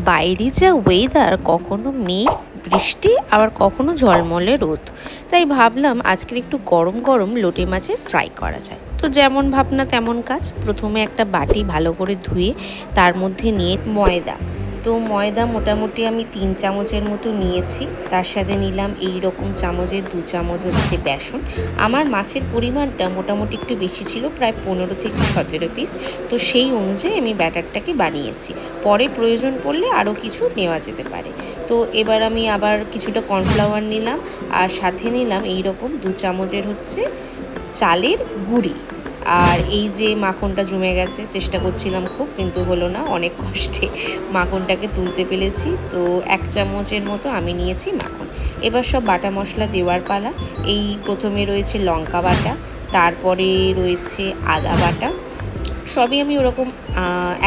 বাইরে যা ওয়েদার, কখনো মেঘ বৃষ্টি আবার কখনো ঝলমলে রোদ, তাই ভাবলাম আজকের একটু গরম গরম লোটে মাছের ফ্রাই করা যায়। তো যেমন ভাবনা তেমন কাজ। প্রথমে একটা বাটি ভালো করে ধুয়ে তার মধ্যে নিয়ে ময়দা, তো ময়দা মোটামুটি আমি 3 চামচের মতো নিয়েছি। তার সাথে নিলাম এই রকম চামচের 2 চামচ হচ্ছে বেসন। আমার মাছের পরিমাণটা মোটামুটি একটু বেশি ছিল, প্রায় 15 থেকে 17 পিস। তো সেই অনুযায়ী আমি ব্যাটারটাকে বানিয়েছি। পরে প্রয়োজন পড়লে আরও কিছু নেওয়া যেতে পারে। তো এবার আমি আবার কিছুটা কর্নফ্লাওয়ার নিলাম, আর সাথে নিলাম এই রকম 2 চামচের হচ্ছে চালের গুঁড়ি। আর এই যে মাখনটা জমে গেছে, চেষ্টা করছিলাম খুব, কিন্তু হলো না, অনেক কষ্টে মাখনটাকে তুলতে পেরেছি। তো 1 চামচের মতো আমি নিয়েছি মাখন। এবার সব বাটা মশলা দেওয়ার পালা। এই প্রথমে রয়েছে লঙ্কা বাটা, তারপরে রয়েছে আদা বাটা। সবই আমি ওরকম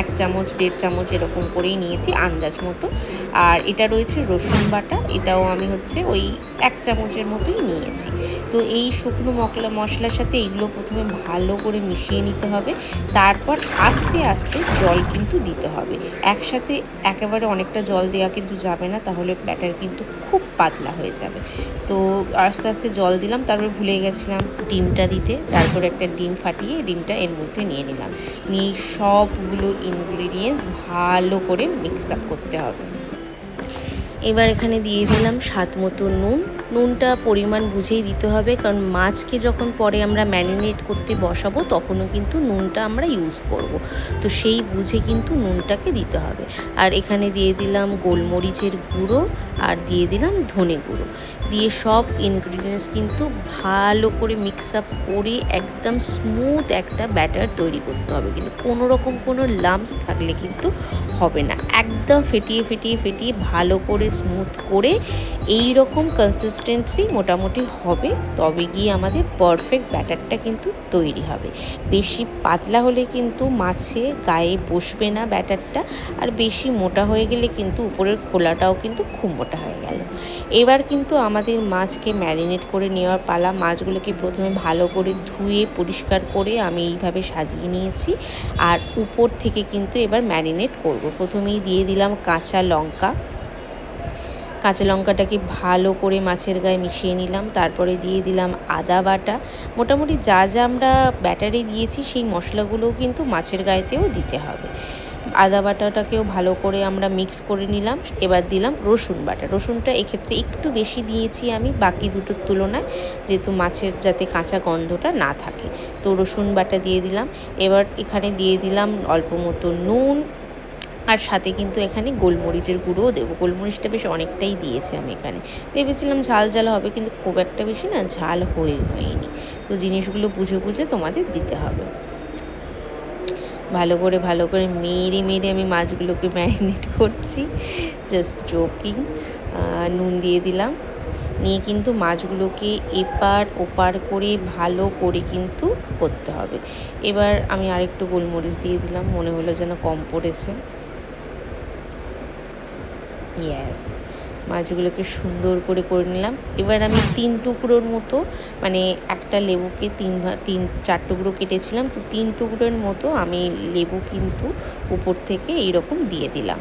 1 চামচ 1.5 চামচ এরকম করেই নিয়েছি আন্দাজ মতো। আর এটা রয়েছে রসুন বাটা, এটাও আমি হচ্ছে ওই 1 চামচের মতোই নিয়েছি। তো এই শুকনো মশলার সাথে এইগুলো প্রথমে ভালো করে মিশিয়ে নিতে হবে। তারপর আস্তে আস্তে জল কিন্তু দিতে হবে। একসাথে একেবারে অনেকটা জল দেওয়া কিন্তু যাবে না, তাহলে ব্যাটার কিন্তু খুব পাতলা হয়ে যাবে। তো আস্তে আস্তে জল দিলাম। তারপর ভুলে গেছিলাম ডিমটা দিতে। তারপর একটা ডিম ফাটিয়ে ডিমটা এর মধ্যে নিয়ে নিলাম। নিয়ে সবগুলো ইনগ্রিডিয়েন্ট ভালো করে মিক্স আপ করতে হবে। এবার এখানে দিয়ে দিলাম স্বাদ মতো নুন। নুনটা পরিমাণ বুঝেই দিতে হবে, কারণ মাছকে যখন পরে আমরা ম্যারিনেট করতে বসাবো তখনও কিন্তু নুনটা আমরা ইউজ করব। তো সেই বুঝে কিন্তু নুনটাকে দিতে হবে। আর এখানে দিয়ে দিলাম গোলমরিচের গুঁড়ো, আর দিয়ে দিলাম ধনে গুঁড়ো। দিয়ে সব ইনগ্রিডিয়েন্টস কিন্তু ভালো করে মিক্স আপ করে একদম স্মুথ একটা ব্যাটার তৈরি করতে হবে। কিন্তু কোনো রকম কোনো লাম্পস থাকলে কিন্তু হবে না। একদম ফেটিয়ে ফেটিয়ে ফেটিয়ে ভালো করে স্মুথ করে এই রকম কনসিস্টেন্সি মোটামুটি হবে, তবে গিয়ে আমাদের পারফেক্ট ব্যাটারটা কিন্তু তৈরি হবে। বেশি পাতলা হলে কিন্তু মাছে গায়ে বসবে না ব্যাটারটা, আর বেশি মোটা হয়ে গেলে কিন্তু উপরের খোলাটাও কিন্তু খুব মোটা হয়ে গেল। এবার কিন্তু আমাদের মাছকে ম্যারিনেট করে নেওয়ার পালা। মাছগুলোকে প্রথমে ভালো করে ধুয়ে পরিষ্কার করে আমি এইভাবে সাজিয়ে নিয়েছি। আর উপর থেকে কিন্তু এবার ম্যারিনেট করব। প্রথমেই দিয়ে দিলাম কাঁচা লঙ্কা। কাঁচা লঙ্কাটাকে ভালো করে মাছের গায়ে মিশিয়ে নিলাম। তারপরে দিয়ে দিলাম আদা বাটা। মোটামুটি যা যা আমরা ব্যাটারে দিয়েছি সেই মশলাগুলোও কিন্তু মাছের গায়েতেও দিতে হবে। আদা বাটাটাকেও ভালো করে আমরা মিক্স করে নিলাম। এবার দিলাম রসুন বাটা। রসুনটা এক্ষেত্রে একটু বেশি দিয়েছি আমি বাকি দুটোর তুলনায়, যেহেতু মাছের যাতে কাঁচা গন্ধটা না থাকে। তো রসুন বাটা দিয়ে দিলাম। এবার এখানে দিয়ে দিলাম অল্প মতো নুন, আর সাথে কিন্তু এখানে গোলমরিচের গুঁড়োও দেবো। গোলমরিচটা বেশ অনেকটাই দিয়েছি আমি এখানে। ভেবেছিলাম ঝাল ঝাল হবে, কিন্তু খুব একটা বেশি না ঝাল হয়নি। তো জিনিসগুলো বুঝে বুঝে তোমাদের দিতে হবে। ভালো করে মেরে মেরে আমি মাছগুলোকে ম্যারিনেট করছি, জাস্ট জোকিং। নুন দিয়ে দিলাম। নিয়ে কিন্তু মাছগুলোকে এপার ওপার করে ভালো করে কিন্তু করতে হবে। এবার আমি আরেকটু গোলমরিচ দিয়ে দিলাম, মনে হলো যেন কম পড়েছে। ইয়েস, মাছগুলোকে সুন্দর করে করে নিলাম। এবার আমি 3 টুকরোর মতো, মানে একটা লেবুকে 4 টুকরো কেটেছিলাম, তো 3 টুকরোর মতো আমি লেবু কিন্তু উপর থেকে এইরকম দিয়ে দিলাম।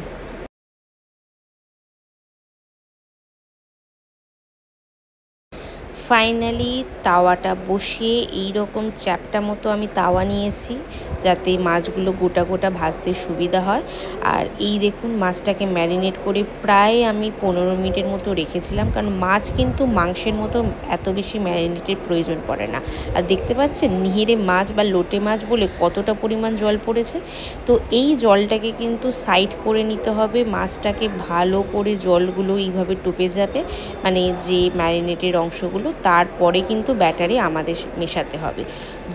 ফাইনালি তাওয়াটা বসিয়ে এই রকম চ্যাপ্টা মতো আমি তাওয়া নিয়েছি, যাতে মাছগুলো গোটা গোটা ভাজতে সুবিধা হয়। আর এই দেখুন, মাছটাকে ম্যারিনেট করে প্রায় আমি 15 মিনিটের মতো রেখেছিলাম, কারণ মাছ কিন্তু মাংসের মতো এত বেশি ম্যারিনেটের প্রয়োজন পড়ে না। আর দেখতে পাচ্ছেন নিহিরে মাছ বা লোটে মাছ বলে কতটা পরিমাণ জল পড়েছে। তো এই জলটাকে কিন্তু সাইড করে নিতে হবে। মাছটাকে ভালো করে জলগুলো এইভাবে টুপে যাবে, মানে যে ম্যারিনেটের অংশগুলো, তারপরে কিন্তু ব্যাটারে আমাদের মেশাতে হবে।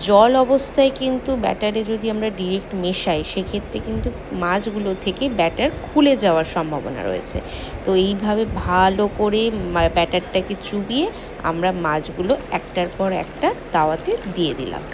জল অবস্থায় কিন্তু ব্যাটারে যদি আমরা ডিরেক্ট মেশাই, সেক্ষেত্রে কিন্তু মাছগুলো থেকে ব্যাটার খুলে যাওয়ার সম্ভাবনা রয়েছে। তো এইভাবে ভালো করে ব্যাটারটাকে চুবিয়ে আমরা মাছগুলো একটার পর একটা তাওয়াতে দিয়ে দিলাম।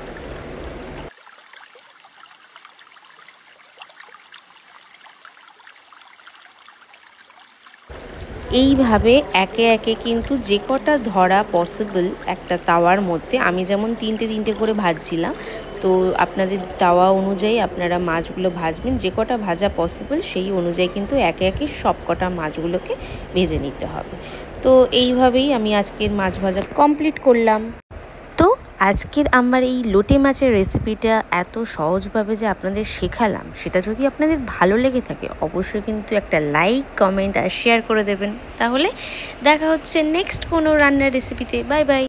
এইভাবে একে একে কিন্তু যে কটা ধরা পসিবল একটা তাওয়ার মধ্যে, আমি যেমন তিনটে তিনটে করে ভাজছিলাম, তো আপনাদের তাওয়া অনুযায়ী আপনারা মাছগুলো ভাজবেন, যে কটা ভাজা পসিবল সেই অনুযায়ী কিন্তু একে একে সব কটা মাছগুলোকে ভেজে নিতে হবে। তো এইভাবেই আমি আজকের মাছ ভাজা কমপ্লিট করলাম। তো আজকের আমার এই লোটে মাছের রেসিপিটা এত সহজভাবে যে আপনাদের শেখালাম, সেটা যদি আপনাদের ভালো লেগে থাকে অবশ্যই কিন্তু একটা লাইক, কমেন্ট আর শেয়ার করে দেবেন। তাহলে দেখা হচ্ছে নেক্সট কোনো রান্নার রেসিপিতে। Bye bye.